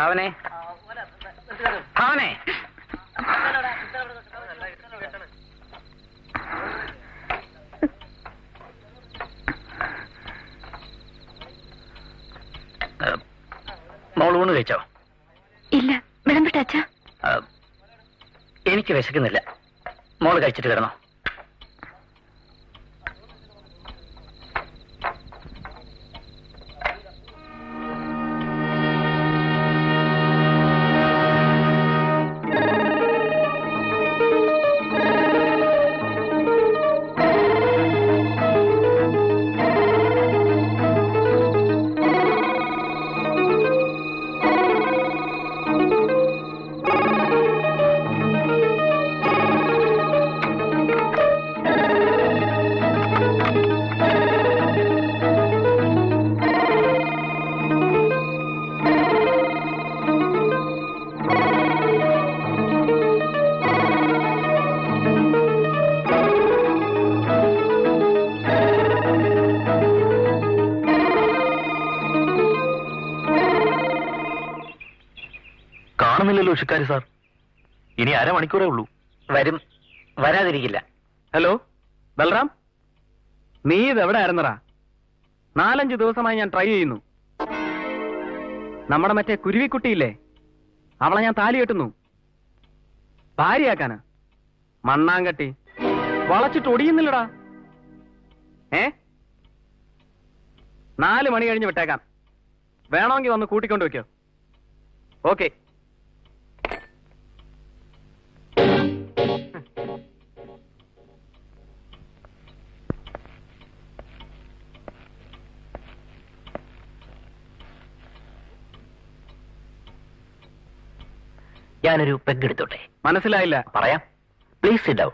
ഭാവനെ, ഭാവനെ. മോൾ ഊണ് കഴിച്ചോ? ഇല്ല, വിളമ്പിട്ട അച്ഛാ. എനിക്ക് വിശക്കുന്നില്ല. മോള് കഴിച്ചിട്ട് കിടന്നോ. കാണുന്നില്ലല്ലോ ഷിക്കാരി സാർ. ഇനി അരമണിക്കൂറേ ഉള്ളൂ. വരും, വരാതിരിക്കില്ല. ഹലോ ബൽറാം, നീ ഇത് എവിടെ ആയിരുന്നറാ? 4-5 ദിവസമായി ഞാൻ ട്രൈ ചെയ്യുന്നു. നമ്മുടെ മറ്റേ കുരുവിക്കുട്ടിയില്ലേ, അവളെ ഞാൻ താലി കെട്ടുന്നു. ഭാര്യയാക്കാനാ? മണ്ണാങ്കട്ടി വളച്ചിട്ട് ഒടിയുന്നില്ലടാ. 4 മണി കഴിഞ്ഞ് വിട്ടേക്കാം. വേണമെങ്കിൽ വന്ന് കൂട്ടിക്കൊണ്ട് വെക്കോ. ഓക്കെ. ഞാനൊരു പെഗ് എടുത്തോട്ടെ? മനസ്സിലായില്ല. പറയാം. Please sit down.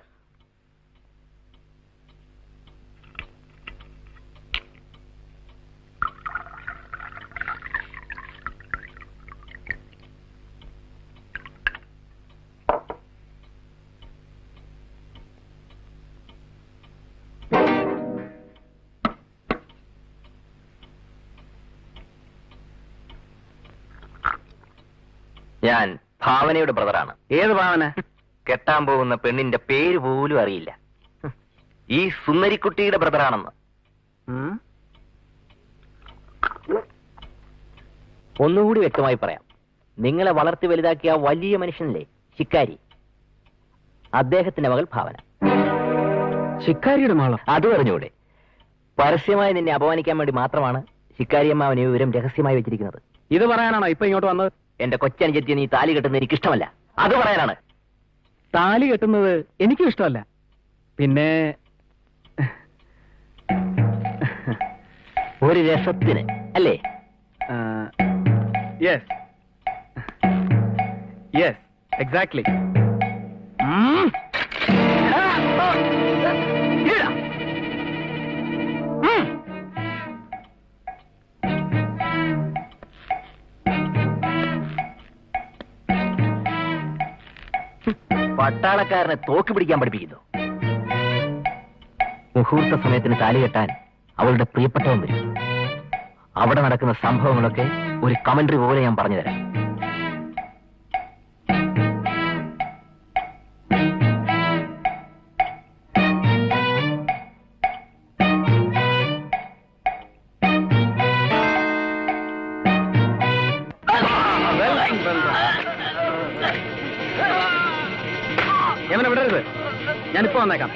ഞാൻ ഭാവനയുടെ ബ്രദറാണ്. ഏത് ഭാവന? കെട്ടാൻ പോകുന്ന പെണ്ണിന്റെ പേര് പോലും അറിയില്ല. ഈ സുന്ദരിക്കുട്ടിയുടെ ബ്രദറാണെന്ന്. ഒന്നുകൂടി വ്യക്തമായി പറയാം. നിങ്ങളെ വളർത്തി വലുതാക്കിയ വലിയ മനുഷ്യനല്ലേ ശിക്കാരി, അദ്ദേഹത്തിന്റെ മകൾ ഭാവന. ശിക്കാരിയുടെ മകളോ? അത് പറഞ്ഞൂടെ? പരസ്യമായി നിന്നെ അപമാനിക്കാൻ വേണ്ടി മാത്രമാണ് ശിക്കാരിയമ്മാവനെ വിവരം രഹസ്യമായി വെച്ചിരിക്കുന്നത്. ഇത് പറയാനാണോ ഇപ്പൊ ഇങ്ങോട്ട് വന്നത്? എന്റെ കൊച്ചനുജത്തി നീ താലി കെട്ടുന്നത് എനിക്കിഷ്ടമല്ല, അത് പറയാനാണ്. താലി കെട്ടുന്നത് എനിക്കും ഇഷ്ടമല്ല. പിന്നെ ഒരു രസത്തിന് അല്ലേ? Yes yes exactly. പട്ടാളക്കാരനെ തോക്ക് പിടിക്കാൻ പഠിപ്പിക്കുന്നു. മുഹൂർത്ത സമയത്തിന് താലി കെട്ടാൻ അവളുടെ പ്രിയപ്പെട്ടവൻ വരും. അവിടെ നടക്കുന്ന സംഭവങ്ങളൊക്കെ ഒരു കമന്ററി പോലെ ഞാൻ പറഞ്ഞു തരാം. എവനെ വിടരുത്, ഞാനിപ്പോ വന്നേക്കാം.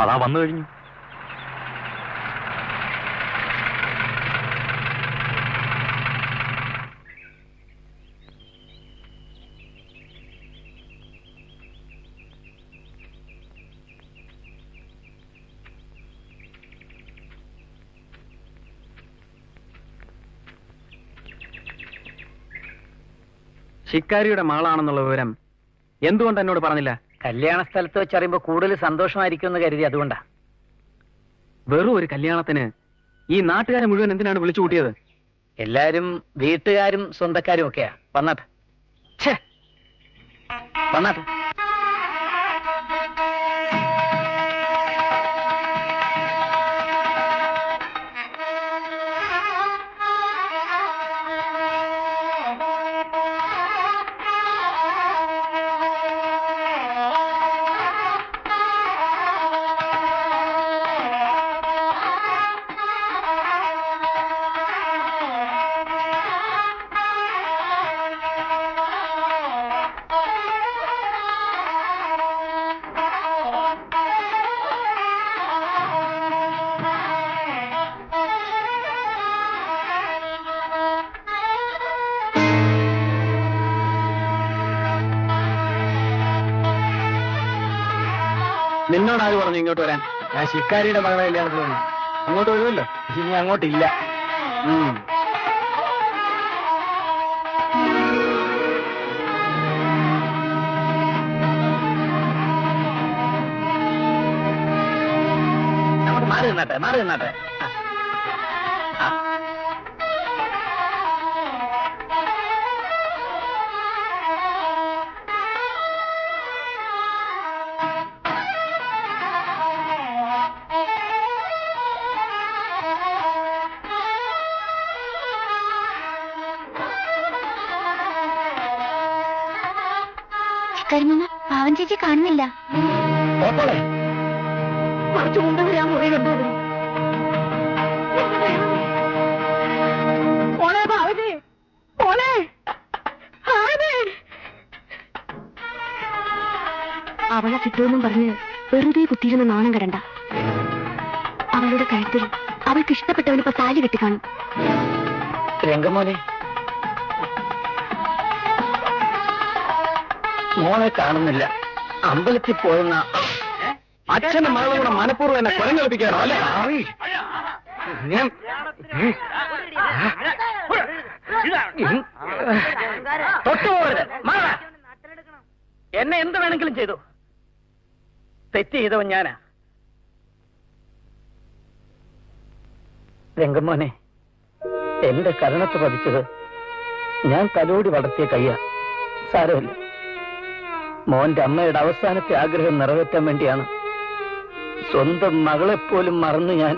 അതാ വന്നു കഴിഞ്ഞു. ശിക്കാരിയുടെ മകളാണെന്നുള്ള വിവരം എന്തുകൊണ്ട് എന്നോട് പറഞ്ഞില്ല? കല്യാണ സ്ഥലത്ത് വെച്ചറിയുമ്പോ കൂടുതൽ സന്തോഷമായിരിക്കും എന്ന് കരുതി, അതുകൊണ്ടാ. വെറും ഒരു കല്യാണത്തിന് ഈ നാട്ടുകാരെ മുഴുവൻ എന്തിനാണ് വിളിച്ചു കൂട്ടിയത്? എല്ലാരും വീട്ടുകാരും സ്വന്തക്കാരും ഒക്കെയാ. വന്നാട്ടെ, വന്നാട്ടെ. നിന്നോട് ആര് പറഞ്ഞു ഇങ്ങോട്ട് വരാൻ? ഞാൻ ശിക്കാരിയുടെ മകളെ കല്യാണത്തിന് വന്നു. അങ്ങോട്ട് വരുമല്ലോ, ഇനി അങ്ങോട്ടില്ല. മാറി നിന്നാട്ടെ. കരിമ പാവൻ ചേച്ചി കാണുന്നില്ല. കുറച്ചു മുമ്പ് വരാൻ മുറി കണ്ടത്. അവളെ കിട്ടുമെന്നും പറഞ്ഞ് വെറുതെ കുത്തിയിരുന്ന നാണം കരണ്ട. അവളുടെ കഴുത്തിൽ അവൾക്ക് ഇഷ്ടപ്പെട്ടവനിപ്പോ താലി കെട്ടിക്കാണും. രംഗമോനെ, മോനെ കാണുന്നില്ല. അമ്പലത്തിൽ പോയെന്ന അച്ഛന്റെ മകളും കൂടെ മനഃപൂർവ്വം എന്നെ കൊരം കളിപ്പിക്കാറോ അല്ലേ? എന്നെ എന്ത് വേണമെങ്കിലും ചെയ്തു. തെറ്റ് ചെയ്തവൻ ഞാനാ. രംഗമോനെ, എന്റെ കരണത്ത് പതിച്ചത് ഞാൻ തലോടി വളർത്തിയ കയ്യാ. സാരമില്ല, മോന്റെ അമ്മയുടെ അവസാനത്തെ ആഗ്രഹം നിറവേറ്റാൻ വേണ്ടിയാണ് സ്വന്തം മകളെപ്പോലും മറന്ന് ഞാൻ